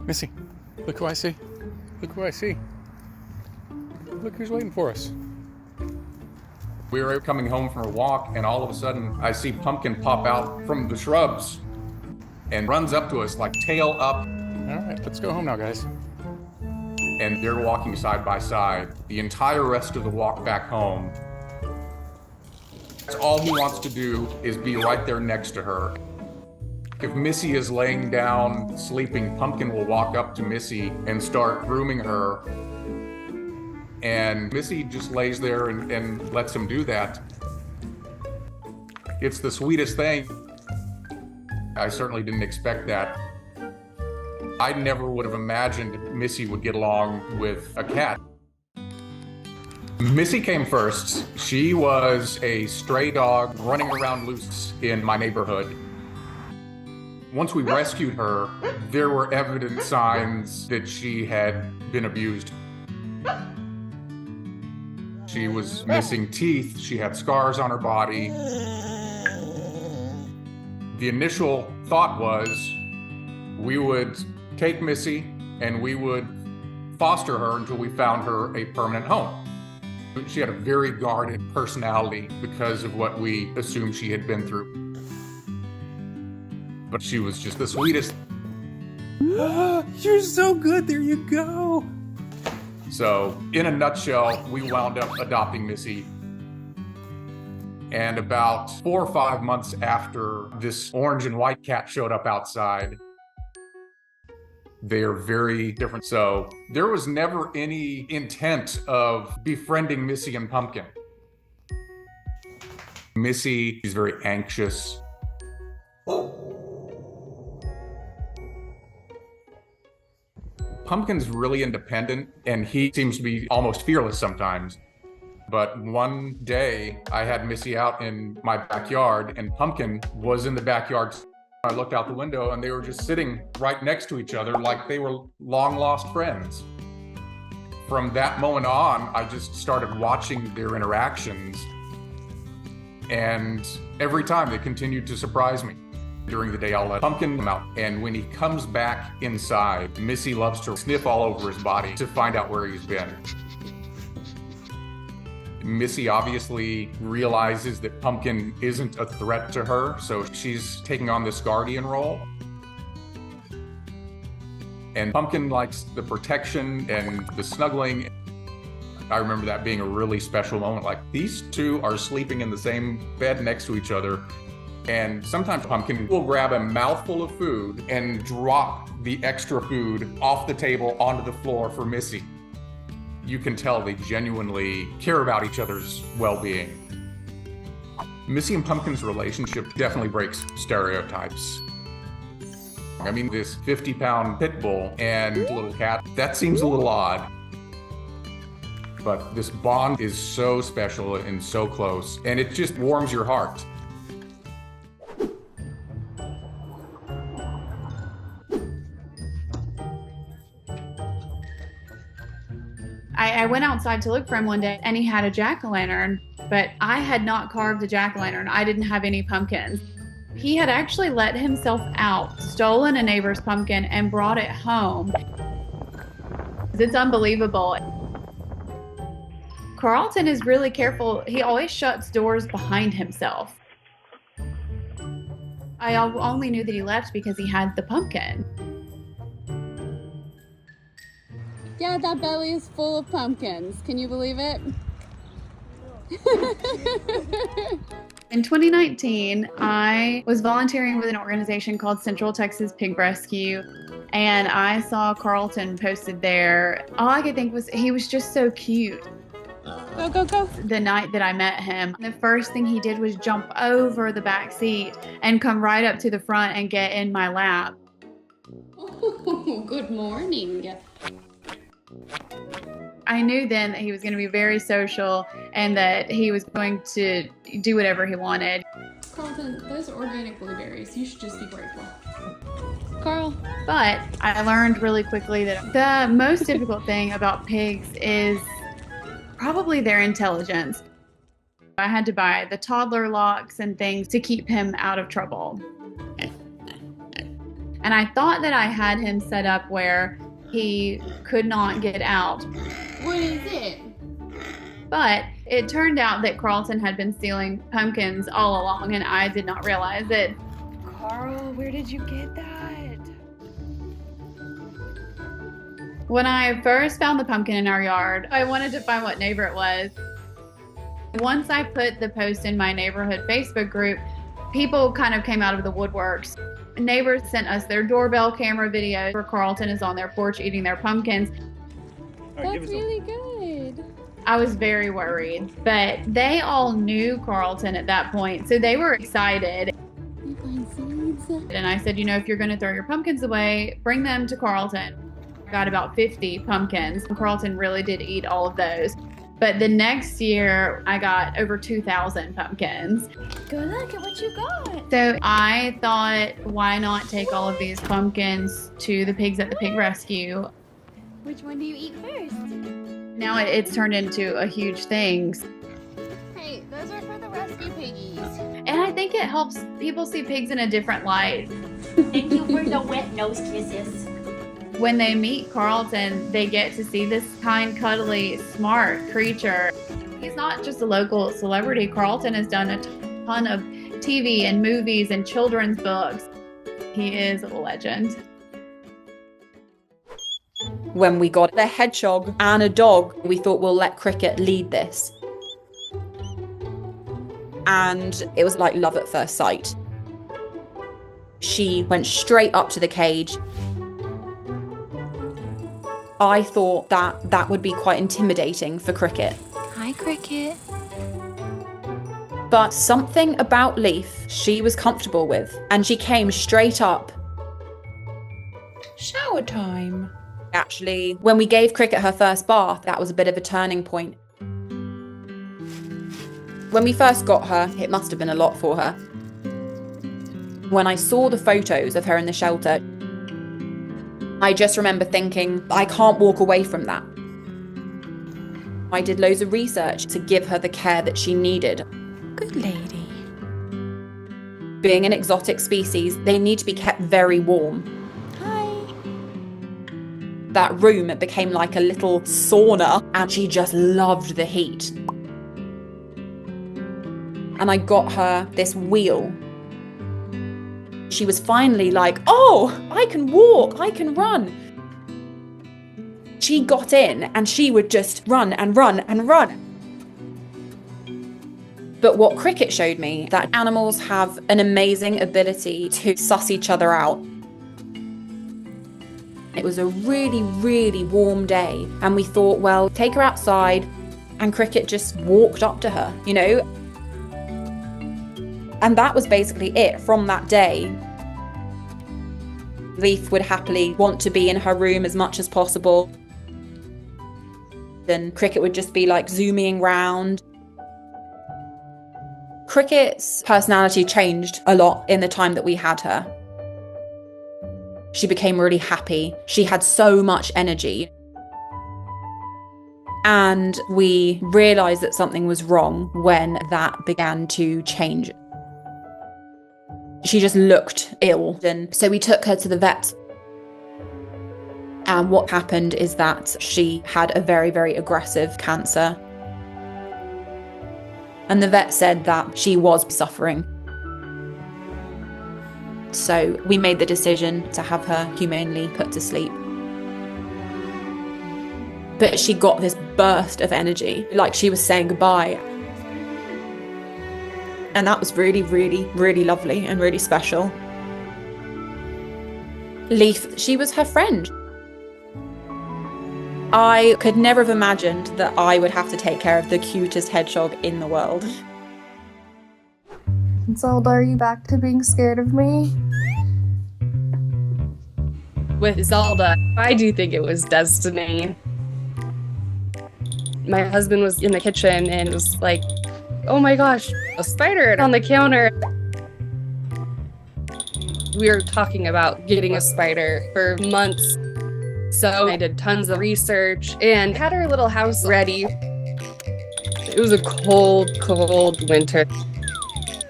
Missy, look who I see. Look who I see. Look who's waiting for us. We were coming home from a walk, and all of a sudden, I see Pumpkin pop out from the shrubs and runs up to us, like tail up. All right, let's go home now, guys. And they're walking side by side the entire rest of the walk back home. That's all he wants to do is be right there next to her. If Missy is laying down, sleeping, Pumpkin will walk up to Missy and start grooming her. And Missy just lays there and lets him do that. It's the sweetest thing. I certainly didn't expect that. I never would have imagined Missy would get along with a cat. Missy came first. She was a stray dog running around loose in my neighborhood. Once we rescued her, there were evident signs that she had been abused. She was missing teeth. She had scars on her body. The initial thought was we would take Missy and we would foster her until we found her a permanent home. She had a very guarded personality because of what we assumed she had been through. But she was just the sweetest. You're so good, there you go. So, in a nutshell, we wound up adopting Missy. And about 4 or 5 months after this orange and white cat showed up outside, they are very different. So, there was never any intent of befriending Missy and Pumpkin. Missy is very anxious. Pumpkin's really independent, and he seems to be almost fearless sometimes. But one day, I had Missy out in my backyard, and Pumpkin was in the backyard. I looked out the window, and they were just sitting right next to each other like they were long-lost friends. From that moment on, I just started watching their interactions, and every time they continued to surprise me. During the day, I'll let Pumpkin come out, and when he comes back inside, Missy loves to sniff all over his body to find out where he's been. Missy obviously realizes that Pumpkin isn't a threat to her, so she's taking on this guardian role. And Pumpkin likes the protection and the snuggling. I remember that being a really special moment. Like, these two are sleeping in the same bed next to each other. And sometimes Pumpkin will grab a mouthful of food and drop the extra food off the table onto the floor for Missy. You can tell they genuinely care about each other's well-being. Missy and Pumpkin's relationship definitely breaks stereotypes. I mean, this 50-pound pit bull and little cat, that seems a little odd. But this bond is so special and so close, and it just warms your heart. I went outside to look for him one day, and he had a jack-o'-lantern, but I had not carved a jack-o'-lantern. I didn't have any pumpkins. He had actually let himself out, stolen a neighbor's pumpkin, and brought it home. It's unbelievable. Carlton is really careful. He always shuts doors behind himself. I only knew that he left because he had the pumpkin. Yeah, that belly is full of pumpkins. Can you believe it? In 2019, I was volunteering with an organization called Central Texas Pig Rescue, and I saw Carlton posted there. All I could think was he was just so cute. Go, go, go. The night that I met him, the first thing he did was jump over the back seat and come right up to the front and get in my lap. Oh, good morning. I knew then that he was going to be very social and that he was going to do whatever he wanted. Carlton, those are organic blueberries. You should just be grateful. Carl. But I learned really quickly that the most difficult thing about pigs is probably their intelligence. I had to buy the toddler locks and things to keep him out of trouble. And I thought that I had him set up where he could not get out. What is it? But it turned out that Carlton had been stealing pumpkins all along, and I did not realize it. Carl, where did you get that? When I first found the pumpkin in our yard, I wanted to find what neighbor it was. Once I put the post in my neighborhood Facebook group, people kind of came out of the woodworks. Neighbors sent us their doorbell camera video where Carlton is on their porch eating their pumpkins. That's really good. I was very worried, but they all knew Carlton at that point, so they were excited. You find seeds. And I said, if you're going to throw your pumpkins away, bring them to Carlton. I got about 50 pumpkins. Carlton really did eat all of those. But the next year, I got over 2,000 pumpkins. Go look at what you got. So I thought, why not take all of these pumpkins to the pigs at the pig rescue? Which one do you eat first? Now it's turned into a huge thing. Hey, those are for the rescue piggies. And I think it helps people see pigs in a different light. Thank you for the wet nose kisses. When they meet Carlton, they get to see this kind, cuddly, smart creature. He's not just a local celebrity. Carlton has done a ton of TV and movies and children's books. He is a legend. When we got a hedgehog and a dog, we thought we'll let Cricket lead this. And it was like love at first sight. She went straight up to the cage. I thought that would be quite intimidating for Cricket. Hi, Cricket. But something about Leaf she was comfortable with, and she came straight up. Shower time. Actually, when we gave Cricket her first bath, that was a bit of a turning point. When we first got her, it must have been a lot for her. When I saw the photos of her in the shelter, I just remember thinking, I can't walk away from that. I did loads of research to give her the care that she needed. Good lady. Being an exotic species, they need to be kept very warm. That room, it became like a little sauna, and she just loved the heat. And I got her this wheel. She was finally like, oh, I can walk, I can run. She got in and she would just run and run and run. But what Cricket showed me, that animals have an amazing ability to suss each other out. It was a really, really warm day, and we thought, well, take her outside, and Cricket just walked up to her, And that was basically it from that day. Leaf would happily want to be in her room as much as possible. Then Cricket would just be like zooming round. Cricket's personality changed a lot in the time that we had her. She became really happy. She had so much energy. And we realized that something was wrong when that began to change. She just looked ill, and so we took her to the vet. And what happened is that she had a very, very aggressive cancer. And the vet said that she was suffering. So we made the decision to have her humanely put to sleep. But she got this burst of energy, like she was saying goodbye. And that was really, really, really lovely and really special. Leaf, she was her friend. I could never have imagined that I would have to take care of the cutest hedgehog in the world. Zelda, are you back to being scared of me? With Zelda, I do think it was destiny. My husband was in the kitchen and was like, oh my gosh, a spider on the counter. We were talking about getting a spider for months. So I did tons of research and had our little house ready. It was a cold, cold winter.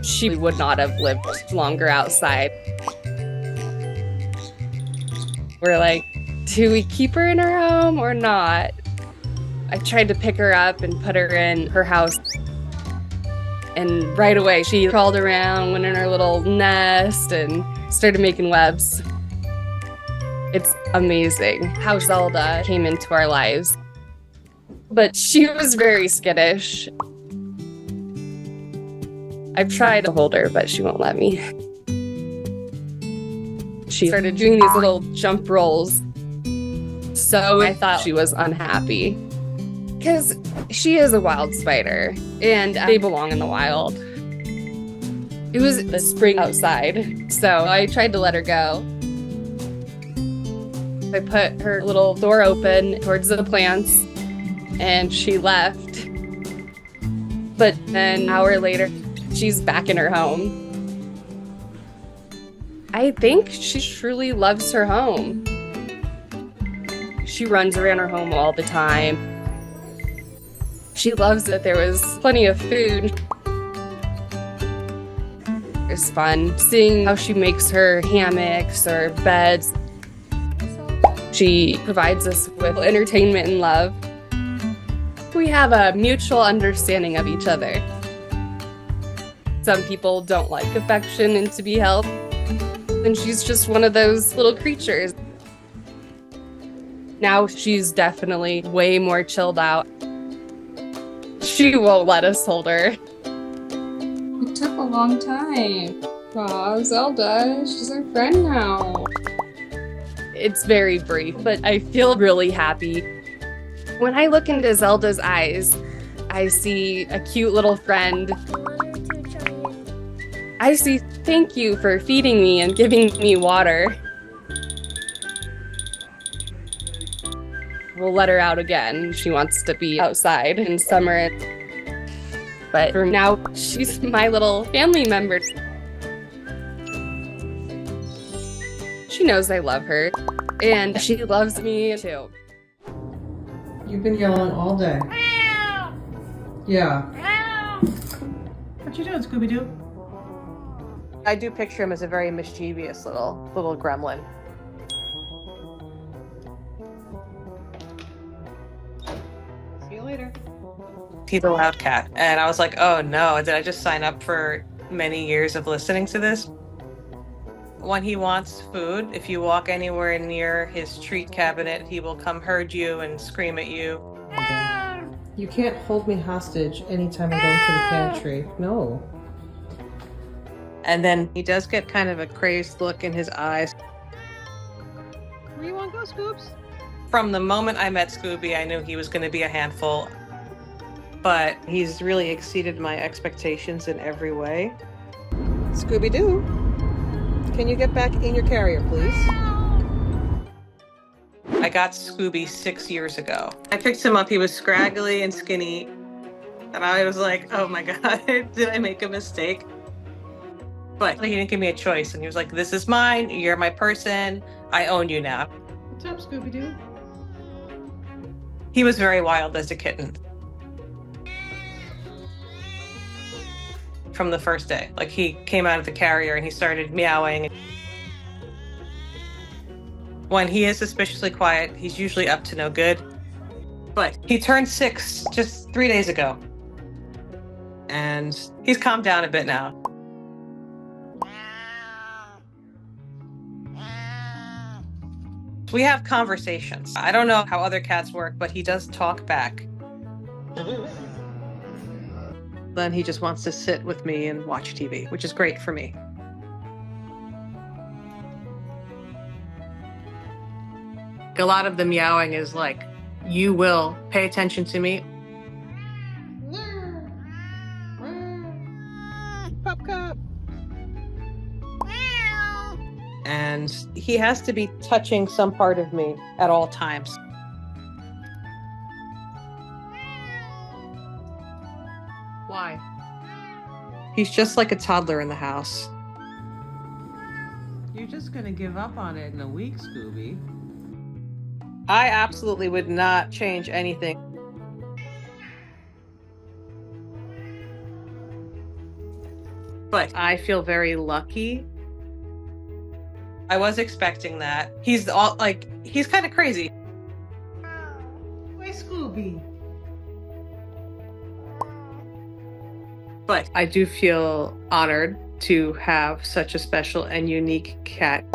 She would not have lived longer outside. We're like, do we keep her in her home or not? I tried to pick her up and put her in her house. And right away, she crawled around, went in her little nest, and started making webs. It's amazing how Zelda came into our lives. But she was very skittish. I've tried to hold her, but she won't let me. She started doing these little jump rolls. So I thought she was unhappy. Because she is a wild spider, and they belong in the wild. It was the spring outside, so I tried to let her go. I put her little door open towards the plants, and she left. But then an hour later, she's back in her home. I think she truly loves her home. She runs around her home all the time. She loves that there was plenty of food. It's fun seeing how she makes her hammocks or beds. She provides us with entertainment and love. We have a mutual understanding of each other. Some people don't like affection and to be held, and she's just one of those little creatures. Now she's definitely way more chilled out. She won't let us hold her. It took a long time. Aw, Zelda, she's our friend now. It's very brief, but I feel really happy. When I look into Zelda's eyes, I see a cute little friend. I see thank you for feeding me and giving me water. We'll let her out again. She wants to be outside in summer. But for now, she's my little family member. She knows I love her, and she loves me too. You've been yelling all day. Yeah. What you doing, Scooby Doo? I do picture him as a very mischievous little gremlin. See you later. He's a loud cat, and I was like, oh no, did I just sign up for many years of listening to this? When he wants food, if you walk anywhere near his treat cabinet, he will come herd you and scream at you. You can't hold me hostage anytime I go into the pantry. No. And then he does get kind of a crazed look in his eyes. Where you want to go, Scoops? From the moment I met Scooby, I knew he was going to be a handful. But he's really exceeded my expectations in every way. Scooby Doo, can you get back in your carrier, please? I got Scooby 6 years ago. I picked him up, he was scraggly and skinny. And I was like, oh my God, did I make a mistake? But he didn't give me a choice. And he was like, this is mine, you're my person, I own you now. What's up, Scooby Doo? He was very wild as a kitten. From the first day. Like, he came out of the carrier and he started meowing. When he is suspiciously quiet, he's usually up to no good. But he turned 6 just 3 days ago. And he's calmed down a bit now. We have conversations. I don't know how other cats work, but he does talk back. Then he just wants to sit with me and watch TV, which is great for me. A lot of the meowing is like, you will pay attention to me. Pop cup. And he has to be touching some part of me at all times. Why? He's just like a toddler in the house. You're just gonna give up on it in a week, Scooby. I absolutely would not change anything. But I feel very lucky I was expecting that. He's kind of crazy. Where's Scooby? But I do feel honored to have such a special and unique cat.